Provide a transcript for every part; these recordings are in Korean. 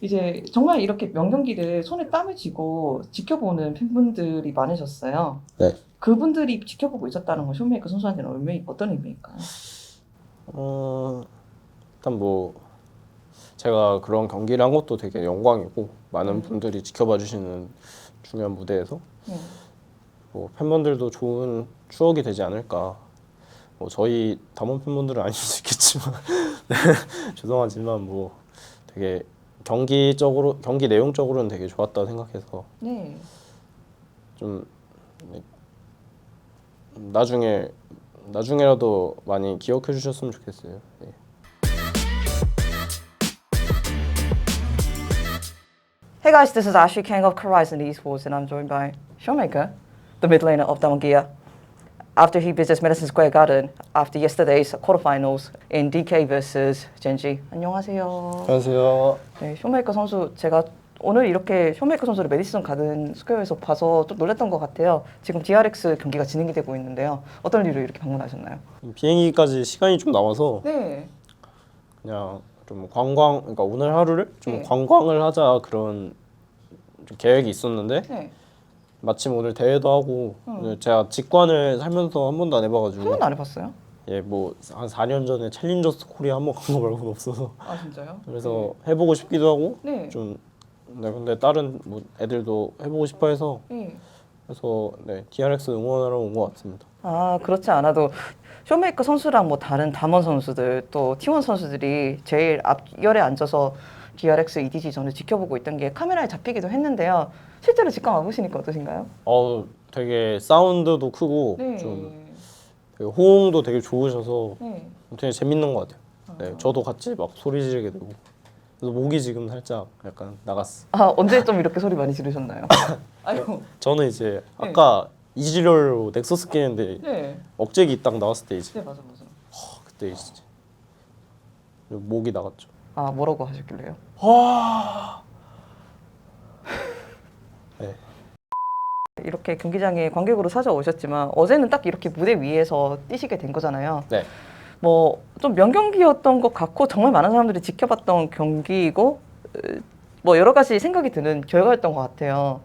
이제 정말 이렇게 명경기를 손에 땀을 쥐고 지켜보는 팬분들이 많으셨어요. 네. 그분들이 지켜보고 있었다는 건 쇼메이커 선수한테는 어떤 의미일까요? 일단 뭐 제가 그런 경기를 한 것도 되게 영광이고 많은 분들이 지켜봐 주시는 중요한 무대에서 뭐 팬분들도 좋은 추억이 되지 않을까. 뭐 저희 담원 팬분들은 아닐 수 있겠지만 네, 죄송하지만 뭐 되게 경기 내용적으로는 되게 좋았다 생각해서 네. 좀 나중에라도 많이 기억해 주셨으면 좋겠어요. 네. Hey guys, this is Ashley Kang of Horizon Esports, and I'm joined by Showmaker, the mid laner of Damangia. After he visits Madison Square Garden after yesterday's quarterfinals in DK vs Genji. 안녕하세요. 안녕하세요. 네, 쇼메이커 선수 제가 오늘 이렇게 쇼메이커 선수를 메디슨 가든 스퀘어에서 봐서 좀 놀랐던 것 같아요. 지금 DRX 경기가 진행이 되고 있는데요. 어떤 이유로 이렇게 방문하셨나요? 비행기까지 시간이 좀 남아서 네. 그냥 좀 그러니까 오늘 하루를 좀 네. 관광을 하자 그런 좀 계획이 있었는데 네. 마침 오늘 대회도 하고 제가 직관을 살면서 한 번도 안 한 해봐가지고 번도 안 해봤어요? 예, 뭐 한 4년 전에 챌린저스 코리아 한 번 간 거 말고는 없어서 아 진짜요? 그래서 해보고 싶기도 하고 네. 좀 네, 근데 다른 뭐 애들도 해보고 싶어 해서 네. 그래서 네, DRX 응원하러 온 것 같습니다. 아 그렇지 않아도 쇼메이커 선수랑 뭐 다른 담원 선수들 또 T1 선수들이 제일 앞열에 앉아서 DRX EDG전을 지켜보고 있던 게 카메라에 잡히기도 했는데요. 실제로 직관 와보시니까 어떠신가요? 되게 사운드도 크고 네. 좀 되게 호응도 되게 좋으셔서 네. 되게 재밌는 것 같아요. 네, 저도 같이 막 소리 지르게 되고 그래서 목이 지금 살짝 약간 나갔어. 아 언제 좀 이렇게 소리 많이 지르셨나요? 아유. 저는 이제 아까 이지렬로 넥서스 끼는데 네. 억제기 딱 나왔을 때 이제 네 맞아. 그때 이제 목이 나갔죠. 아 뭐라고 하셨길래요? 네. 이렇게 경기장에 관객으로 찾아오셨지만 어제는 딱 이렇게 무대 위에서 뛰시게 된 거잖아요. 네. 뭐 좀 명경기였던 것 같고 정말 많은 사람들이 지켜봤던 경기이고 뭐 여러 가지 생각이 드는 결과였던 것 같아요.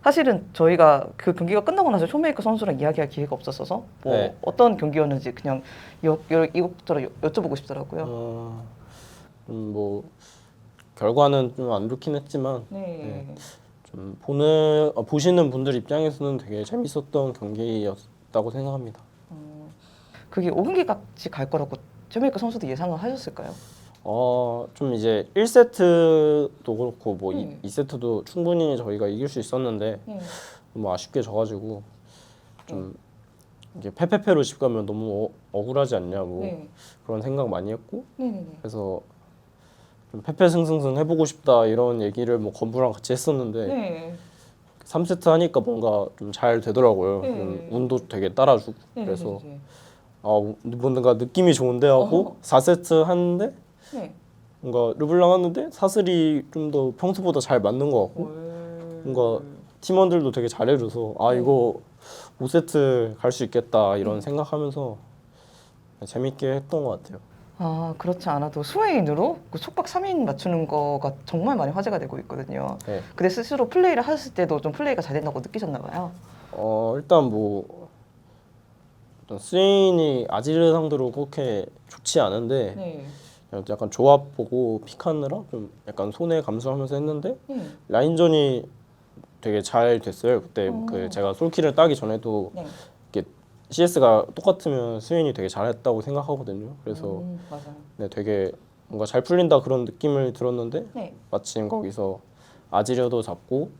사실은 저희가 그 경기가 끝나고 나서 쇼메이커 선수랑 이야기할 기회가 없었어서 뭐 네. 어떤 경기였는지 그냥 이것저것 여쭤보고 싶더라고요. 뭐 결과는 좀 안 좋긴 했지만 네. 좀 보시는 분들 입장에서는 되게 재밌었던 경기였다고 생각합니다. 그게 5경기까지 갈 거라고 쇼메이커 선수도 예상을 하셨을까요? 좀 이제 1세트도 그렇고 뭐 네. 2세트도 충분히 저희가 이길 수 있었는데 네. 너무 아쉽게 져가지고 좀 이게 패패패로 집 가면 너무 억울하지 않냐고 네. 그런 생각 많이 했고 네네네. 그래서 좀 패패승승승 해보고 싶다 이런 얘기를 뭐 건부랑 같이 했었는데 네. 3세트 하니까 뭔가 좀 잘 되더라고요. 네. 좀 운도 되게 따라주고 네. 그래서 네. 뭔가 느낌이 좋은데 하고 4세트 하는데 네. 뭔가 르블랑 하는데 사슬이 좀 더 평소보다 잘 맞는 것 같고 뭔가 팀원들도 되게 잘해줘서 이거 5세트 갈 수 있겠다 이런 생각하면서 재밌게 했던 것 같아요. 아 그렇지 않아도 스웨인으로 그 속박 3인 맞추는 거가 정말 많이 화제가 되고 있거든요. 네. 근데 스스로 플레이를 하셨을 때도 좀 플레이가 잘 된다고 느끼셨나 봐요. 일단 뭐 스웨인이 아지르 상대로 그렇게 좋지 않은데 네. 그냥 약간 조합 보고 픽하느라 좀 약간 손해 감수하면서 했는데 네. 라인전이 되게 잘 됐어요. 그때 그 제가 솔킬을 따기 전에도 네. 이게 CS가 똑같으면 스웨인이 되게 잘했다고 생각하거든요. 그래서 맞아요. 네, 되게 뭔가 잘 풀린다 그런 느낌을 들었는데 네. 마침 거기서 아지르도 잡고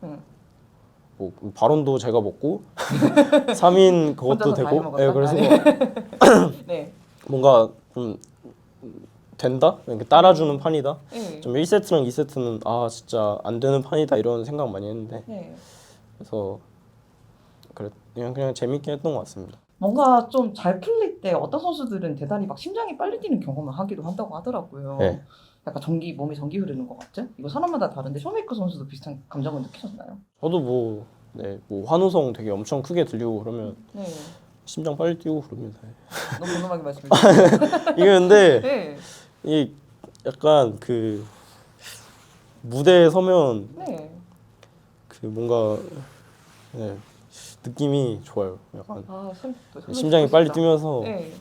뭐 바론도 제가 먹고 3인 그것도 혼자서 다 되고 해먹었다? 네, 그래서 네. 뭔가 좀 된다? 이렇게 따라주는 판이다? 네. 좀 1세트랑 2세트는 진짜 안 되는 판이다 이런 생각 많이 했는데 네. 그래서 그냥 재밌게 했던 것 같습니다. 뭔가 좀 잘 풀릴 때 어떤 선수들은 대단히 막 심장이 빨리 뛰는 경험을 하기도 한다고 하더라고요. 네. 약간 몸에 전기 흐르는 것 같죠? 이거 사람마다 다른데 쇼메이커 선수도 비슷한 감정을 느끼셨나요? 저도 뭐 환호성 되게 엄청 크게 들리고 그러면 네. 심장 빨리 뛰고 그럽니다. 너무 궁금하게 말씀해 주세요. 이게 근데 네. 이 약간 그 무대에 서면 네. 그 뭔가 네, 느낌이 좋아요. 약간 아, 심장이 빨리 뛰면서 네.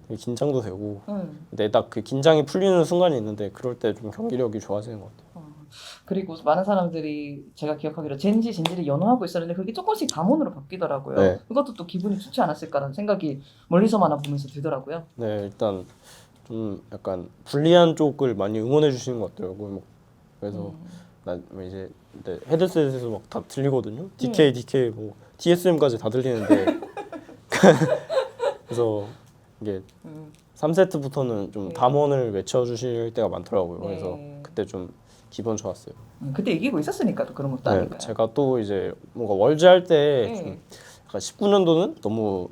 되게 긴장도 되고. 근데 딱 그 긴장이 풀리는 순간이 있는데 그럴 때 좀 경기력이 좋아지는 것 같아요. 그리고 많은 사람들이 제가 기억하기로 젠지를 연호하고 있었는데 그게 조금씩 담원으로 바뀌더라고요. 네. 그것도 또 기분이 좋지 않았을까라는 생각이 멀리서만 보면서 들더라고요. 네, 일단 좀 약간 불리한 쪽을 많이 응원해 주시는 것 같더라고요. 뭐 그래서 나 이제 근데 헤드셋에서 막 다 들리거든요. DK 뭐 TSM까지 다 들리는데 그래서 이게 3세트부터는 좀 네. 담원을 외쳐주실 때가 많더라고요. 네. 그래서 그때 좀 기분 좋았어요. 그때 이기고 있었으니까 또 그런 것도 네, 아닐까요? 제가 또 이제 뭔가 월즈 할 때 좀 네. 약간 19년도는 너무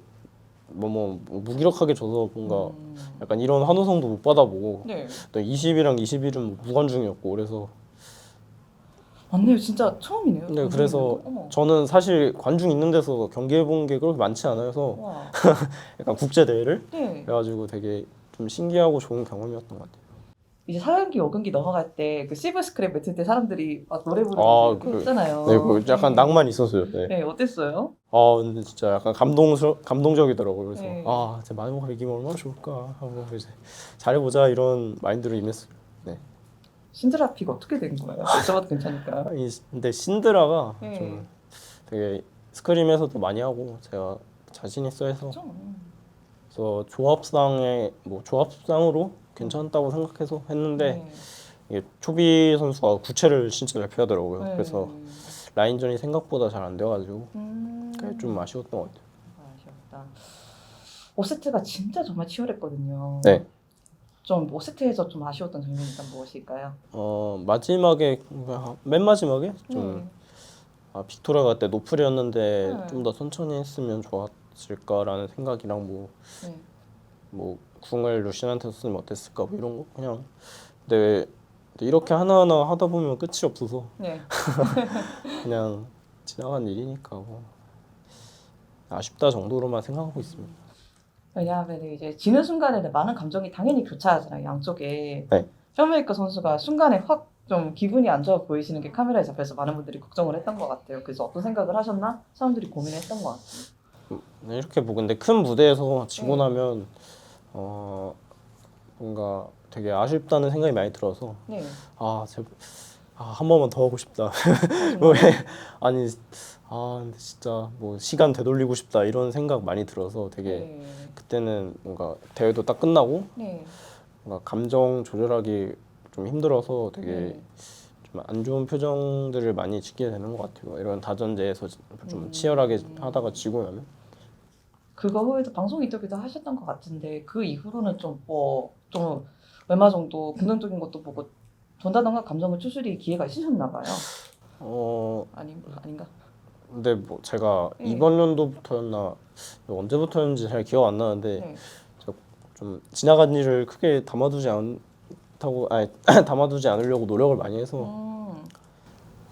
뭐 무기력하게 져서 뭔가 약간 이런 환호성도 못 받아보고 네. 또 20이랑 21은 뭐 무관중이었고 그래서 맞네요. 진짜 처음이네요. 네, 그래서 어머. 저는 사실 관중 있는 데서 경기해 본 게 그렇게 많지 않아서 와. 약간 국제 대회를 네. 그래가지고 되게 좀 신기하고 좋은 경험이었던 것 같아요. 이제 4경기, 5경기 넘어갈 때 그 시브 스크랩 뱉을 때 사람들이 막 노래 아, 부르면서 이렇게 했잖아요. 네, 그 약간 네. 낭만 있었어요. 네. 네, 어땠어요? 근데 진짜 약간 감동적이더라고요. 그래서 네. 진짜 마지막으로 이기면 얼마나 좋을까 하고 이제 잘해보자 이런 마인드로 임했어요. 네. 신드라 픽 어떻게 된 거예요? 여쭤봐도 괜찮을까요? 근데 신드라가 네. 좀 되게 스크림에서도 많이 하고 제가 자신 있어 해서 그렇죠. 그래서 조합상으로 괜찮다고 생각해서 했는데 네. 이게 초비 선수가 구체를 진짜 잘 피하더라고요. 네. 그래서 라인전이 생각보다 잘 안 돼가지고 그게 좀 음. 아쉬웠던 것 같아요. 아쉬웠다. 5세트가 진짜 정말 치열했거든요. 네. 좀 5세트에서 좀 아쉬웠던 장면이 일단 무엇일까요? 마지막에 맨 마지막에 좀 네. 빅토리아가 그때 노플이었는데 네. 좀 더 천천히 했으면 좋았을까라는 생각이랑 네. 뭐 궁을 루시안한테 썼으면 어땠을까 뭐 이런 거 그냥 근데 이렇게 하나하나 하다 보면 끝이 없어서 네. 그냥 지나간 일이니까 뭐 아쉽다 정도로만 생각하고 있습니다. 왜냐하면 이제 지는 순간에는 많은 감정이 당연히 교차하잖아요, 양쪽에. 네. 쇼메이커 선수가 순간에 확 좀 기분이 안 좋아 보이시는 게 카메라에 잡혀서 많은 분들이 걱정을 했던 것 같아요. 그래서 어떤 생각을 하셨나? 사람들이 고민했던 것 같아요. 이렇게 뭐 근데 큰 무대에서 지고 네. 나면 뭔가 되게 아쉽다는 생각이 많이 들어서 네. 한 번만 더 하고 싶다. 왜 아니 근데 진짜 뭐 시간 되돌리고 싶다 이런 생각 많이 들어서 되게 네. 그때는 뭔가 대회도 딱 끝나고 네. 뭔가 감정 조절하기 좀 힘들어서 되게 네. 좀 안 좋은 표정들을 많이 짓게 되는 것 같아요. 이런 다전제에서 좀 치열하게 하다가 지고 나면. 그거 후에도 방송 인터뷰도 하셨던 것 같은데 그 이후로는 좀 얼마 정도 긍정적인 것도 보고 전다던가 감정을 추스릴 기회가 있으셨나 봐요. 아닌가? 근데 뭐 제가 네. 이번 연도부터였나 언제부터였는지 잘 기억 안 나는데 네. 제가 좀 지나간 일을 크게 담아두지 않으려고 노력을 많이 해서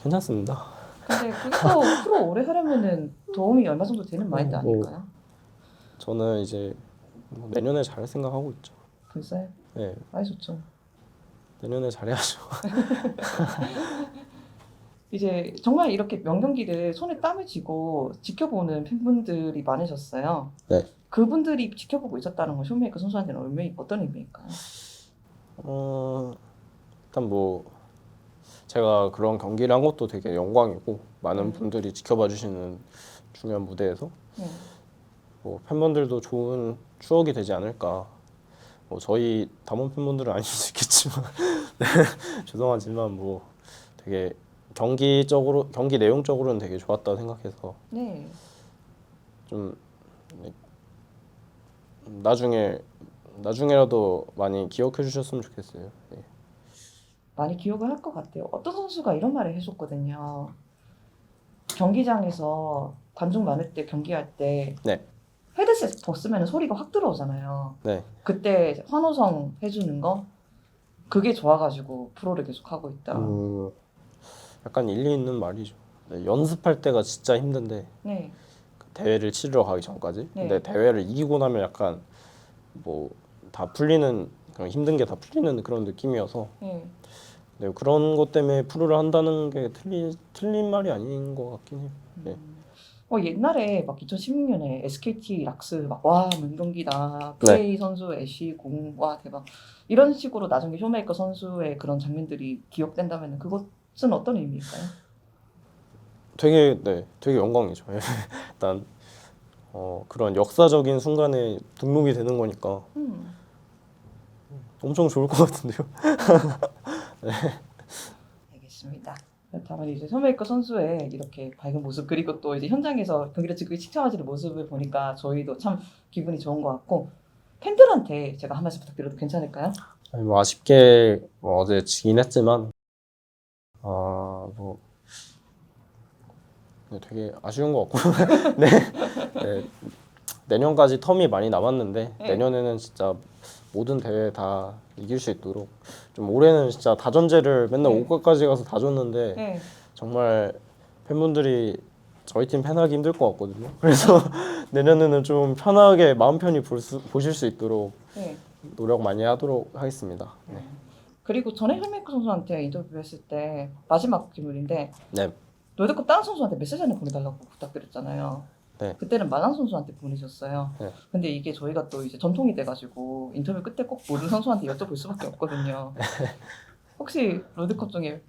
괜찮습니다. 근데 그게 또 프로 오래 하려면은 도움이 얼마 정도 되는 마인드 아닐까요? 저는 이제 내년에 잘할 생각하고 있죠. 글쎄, 네, 많이 좋죠. 내년에 잘해야죠. 이제 정말 이렇게 명경기를 손에 땀을 쥐고 지켜보는 팬분들이 많으셨어요. 네. 그분들이 지켜보고 있었다는 건 쇼메이커 선수한테는 어떤 의미일까요? 일단 뭐 제가 그런 경기를 한 것도 되게 영광이고 많은 분들이 지켜봐 주시는 중요한 무대에서 뭐 팬분들도 좋은 추억이 되지 않을까. 뭐 저희 담원 팬분들은 아닐 수 있겠지만 네, 죄송하지만 뭐 되게 경기 내용적으로는 되게 좋았다 생각해서 네. 좀 나중에라도 많이 기억해 주셨으면 좋겠어요. 네. 많이 기억을 할 것 같아요. 어떤 선수가 이런 말을 해줬거든요. 경기장에서 관중 많을 때 경기할 때 네. 헤드셋 벗으면 소리가 확 들어오잖아요. 네. 그때 환호성 해주는 거 그게 좋아가지고 프로를 계속 하고 있다. 약간 일리 있는 말이죠. 네, 연습할 때가 진짜 힘든데 네. 대회를 치르러 가기 전까지. 네. 근데 대회를 이기고 나면 약간 뭐 다 풀리는 그런 힘든 게 다 풀리는 그런 느낌이어서 네. 네, 그런 것 때문에 프로를 한다는 게 틀린 말이 아닌 것 같긴 해요. 네. 옛날에 막 2016년에 SKT 락스 막와 명경기다 네. 플레이 선수 애쉬 공와 대박 이런 식으로 나중에 쇼메이커 선수의 그런 장면들이 기억된다면 그것은 어떤 의미일까요? 되게 영광이죠. 일단 그런 역사적인 순간에 등록이 되는 거니까 엄청 좋을 것 같은데요. 알겠습니다. 그렇다면 이제 쇼메이커 선수의 이렇게 밝은 모습 그리고 또 이제 현장에서 경기를 직관하시는 모습을 보니까 저희도 참 기분이 좋은 것 같고 팬들한테 제가 한 말씀 부탁드려도 괜찮을까요? 아니, 뭐 아쉽게 어제 지긴 했지만 뭐 되게 아쉬운 것 같고 네. 네. 내년까지 텀이 많이 남았는데 네. 내년에는 진짜 모든 대회 다 이길 수 있도록 좀 올해는 진짜 다전제를 맨날 네. 5과까지 가서 다 줬는데 네. 정말 팬분들이 저희 팀 팬하기 힘들 것 같거든요. 그래서 내년에는 좀 편하게 마음 편히 보실 수 있도록 네. 노력 많이 하도록 하겠습니다. 네. 그리고 전에 쇼메이커 선수한테 인터뷰했을 때 마지막 질문인데 네. 롤드컵 다른 선수한테 메시지 하나 보내달라고 부탁드렸잖아요. 네. 그때는 만한 선수한테 보내셨어요. 네. 근데 이게 저희가 또 이제 전통이 돼가지고 인터뷰 끝에 꼭 모든 선수한테 여쭤볼 수밖에 없거든요. 혹시 롤드컵 중에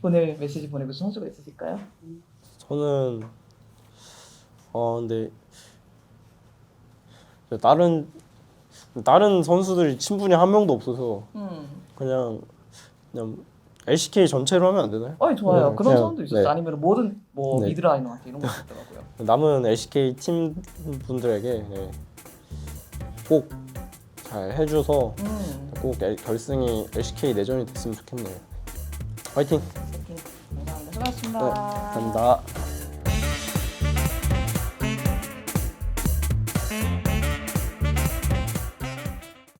보낼 메시지 보내고 싶은 선수가 있으실까요? 저는 근데 다른 선수들이 친분이 한 명도 없어서 그냥 LCK 전체로 하면 안 되나요? 어이 좋아요. 네, 그런 그냥, 사람도 있었어요. 네. 아니면 모든 뭐 네. 미드라이너한테 이런 거 있더라고요. 남은 LCK 팀 분들에게 꼭 잘 해줘서 꼭 결승이 LCK 내전이 됐으면 좋겠네요. 화이팅! 감사합니다. 수고하셨습니다. 감사합니다.